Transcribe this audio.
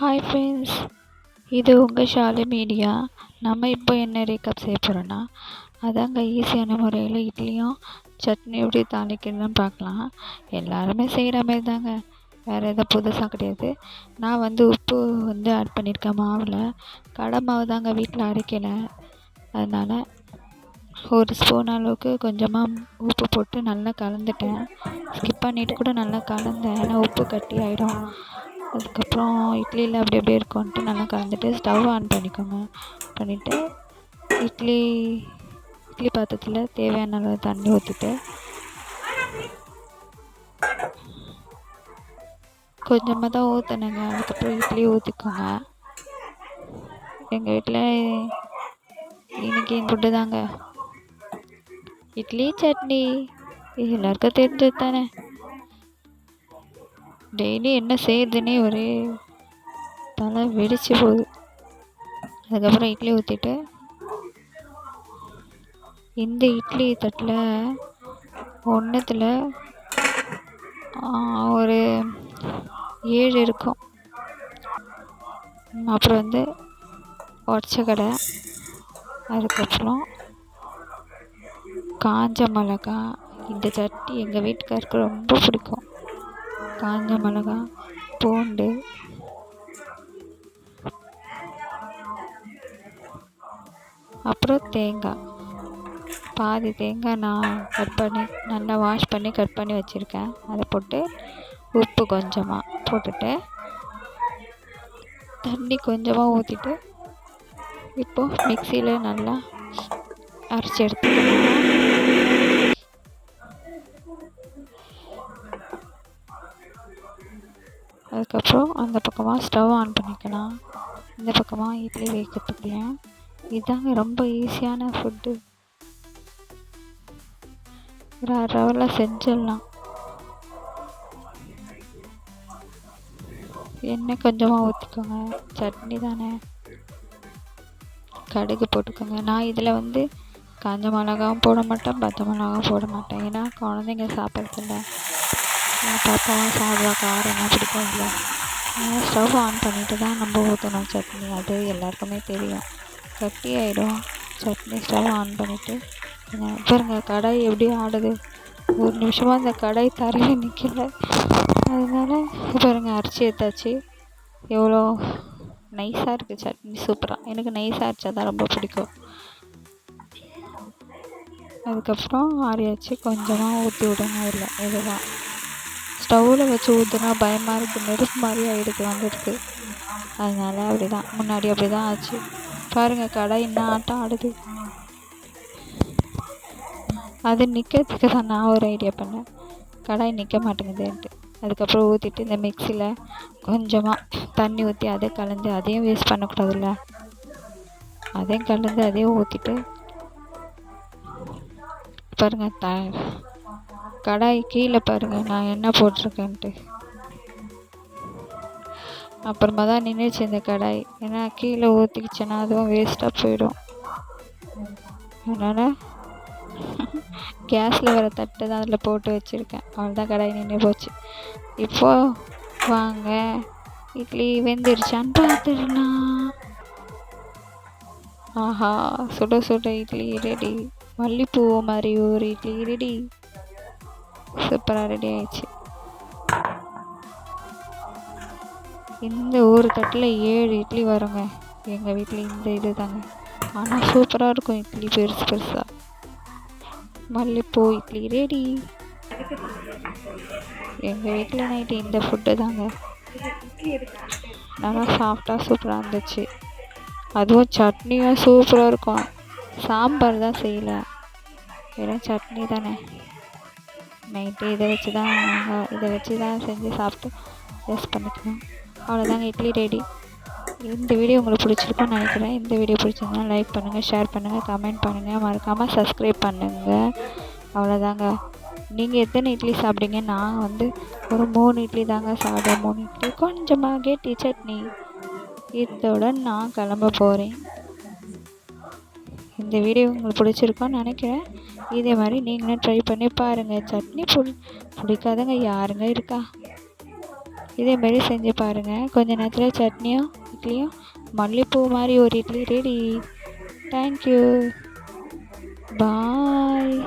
Hi friends, இது உங்கள் Shalu media. நம்ம இப்போ என்ன ரீகப் செய்ய போகிறோன்னா, அதாங்க ஈஸியான முறையில் இட்லியும் சட்னி எப்படி தாளிக்கிறதுன்னு பார்க்கலாம். எல்லாருமே செய்கிற மாதிரி தாங்க, வேறு எதுவும் புதுசாக கிடையாது. நான் உப்பு ஆட் பண்ணியிருக்கேன் மாவில். கடை மாவு தாங்க, வீட்டில் அரைக்கலை. அதனால் ஒரு ஸ்பூன் அளவுக்கு கொஞ்சமாக உப்பு போட்டு நல்லா கலந்துட்டேன். ஸ்கிப் பண்ணிவிட்டு கூட நல்லா கலந்தேன், ஏன்னா உப்பு கட்டி ஆகிடும். அதுக்கப்புறம் இட்லியில் அப்படி அப்படியே இருக்கும்ன்ட்டு நல்லா கலந்துட்டு ஸ்டவ் ஆன் பண்ணிவிட்டு இட்லி பாத்திரத்தில் தேவையான அளவு தண்ணி ஊற்றிட்டு கொஞ்சமாக தான் ஊற்றினேங்க. அதுக்கப்புறம் இட்லி ஊற்றிக்கோங்க. எங்கள் வீட்டில் இன்றைக்கி ஃபுட்டு தாங்க, இட்லி சட்னி. இது எல்லாருக்கும் தெரிஞ்சது தானே. டெய்லி என்ன செய்யுதுன்னே ஒரே தலை வெடிச்சு போகுது. அதுக்கப்புறம் இட்லி ஊற்றிட்டு இந்த இட்லி தட்டில் ஒன்றுத்தில் ஒரு 7 இருக்கும். அப்புறம் உடச்ச கடை, அதுக்கப்புறம் காஞ்ச மிளகா. இந்த சட்னி எங்கள் வீட்டுக்காருக்கு ரொம்ப பிடிக்கும். காஞ்ச மிளகா, பூண்டு, அப்புறம் தேங்காய். பாதி தேங்காய் நான் நல்லா வாஷ் பண்ணி கட் பண்ணி வச்சுருக்கேன். அதை போட்டு உப்பு கொஞ்சமாக போட்டுட்டு தண்ணி கொஞ்சமாக ஊற்றிட்டு இப்போது மிக்சியில் நல்லா அரைச்சி எடுத்துக்கலாம். அதுக்கப்புறம் அந்த பக்கமாக ஸ்டவ் ஆன் பண்ணிக்கலாம். இந்த பக்கமாக இட்லி வைக்கிறதுக்குள்ளேயும் இதாங்க ரொம்ப ஈஸியான ஃபுட்டு. ஒரு 1/2 ஹவரில் செஞ்சிடலாம். எண்ணெய் கொஞ்சமாக ஊற்றிக்கோங்க, சட்னி தானே. கடுகு போட்டுக்கோங்க. நான் இதில் காஞ்ச மிளகாவும் போட மாட்டேன், பச்சை மிளகாவும் போட மாட்டேன். ஏன்னா குழந்தைங்க சாப்பிட்றதில்ல, என் பாப்பாவும் சாப்பிடுவா, காரமாக பிடிக்காதுல. ஸ்டவ் ஆன் பண்ணிவிட்டு தான் நம்ம ஊற்றணும் சட்னி. அது எல்லாருக்குமே தெரியும், கட்டி ஆகிடும் சட்னி. ஸ்டவ் ஆன் பண்ணிவிட்டு பாருங்க கடாய் எப்படி ஆடுது. ஒரு நிமிஷமாக அந்த கடாய் தரையில் நிற்கல. அதனால் பாருங்க அரைச்சி எடுத்தாச்சு. எவ்வளோ நைஸாக இருக்குது சட்னி, சூப்பராக. எனக்கு நைஸாக அரைச்சா தான் ரொம்ப பிடிக்கும். அதுக்கப்புறம் ஆறியாச்சு. கொஞ்சமாக ஊற்றி விடுங்க. இல்லை இதுதான் ஸ்டவ்வில் வச்சு ஊற்றுனா பயமாக இருக்குது, நெருப்பு மாதிரி ஆகிடுது வந்துருக்கு. அதனால் அப்படி தான், முன்னாடி அப்படி தான் ஆச்சு. பாருங்கள் கடாய் என்ன ஆட்டம் ஆடுது. அது நிற்கிறதுக்கு தான் நான் ஒரு ஐடியா பண்ணேன், கடாய் நிற்க மாட்டேங்குதுன்ட்டு. அதுக்கப்புறம் ஊற்றிட்டு இந்த மிக்சியில் கொஞ்சமாக தண்ணி ஊற்றி அதை கலந்து, அதையும் வேஸ்ட் பண்ணக்கூடாதுல்ல, அதையும் கலந்து அதையும் ஊற்றிட்டு பாருங்கள் கடாய் கீழே பாருங்கள் நான் என்ன போட்டிருக்கேன்ட்டு. அப்புறமா தான் நின்றுச்சு இந்த கடாய். ஏன்னா கீழே ஊற்றிக்கிச்சேன்னா அதுவும் வேஸ்ட்டாக போயிடும். அதனால் கேஸில் வர தட்டு தான் அதில் போட்டு வச்சுருக்கேன். அவ்வளோதான், கடாய் நின்று போச்சு. இப்போது வாங்க இட்லி வெந்துருச்சான்னு பார்த்துடலாம். ஆஹா, சுட சுட இட்லி ரெடி. மல்லிப்பூ மாதிரி ஒரு இட்லி ரெடி. சூப்பராக ரெடி ஆயிடுச்சு. இந்த ஒரு தட்டில் 7 இட்லி வருங்க எங்கள் வீட்டில். இந்த இது தாங்க, ஆனால் சூப்பராக இருக்கும் இட்லி, பெருசு பெருசாக. மல்லிப்பூ இட்லி ரெடி. எங்கள் வீட்டில் நைட்டு இந்த ஃபுட்டு தாங்க. நல்லா சாஃப்டாக சூப்பராக இருந்துச்சு. அதுவும் சட்னியும் சூப்பராக இருக்கும். சாம்பார் தான் செய்யலை, வெறும் சட்னி தானே. நைட்டு இதை வச்சு தான் செஞ்சு சாப்பிட்டு வேஸ்ட் பண்ணிக்கணும். அவ்வளோதாங்க, இட்லி ரெடி. இந்த வீடியோ உங்களுக்கு பிடிச்சிருக்குன்னு நினைக்கிறேன். இந்த வீடியோ பிடிச்சிருந்தா லைக் பண்ணுங்கள், ஷேர் பண்ணுங்கள், கமெண்ட் பண்ணுங்கள், மறக்காமல் சப்ஸ்கிரைப் பண்ணுங்கள். அவ்வளோதாங்க. நீங்கள் எத்தனை இட்லி சாப்பிட்டீங்க? நான் ஒரு 3 இட்லி தாங்க சாப்பிட்டேன். 3 இட்லி கொஞ்சமாக கெட்டி சட்னி. இதோட நான் கிளம்ப போகிறேன். இந்த வீடியோ உங்களுக்கு பிடிச்சிருக்கோன்னு நினைக்கிறேன். இதே மாதிரி நீங்களும் ட்ரை பண்ணி பாருங்கள். சட்னி பிடிக்காதவங்க யாருங்க இருக்கா? இதேமாரி செஞ்சு பாருங்கள். கொஞ்ச நேரத்தில் சட்னியும் இட்லியும் மல்லிகைப்பூ மாதிரி ஒரு இட்லி ரெடி. தேங்க்யூ. பாய்.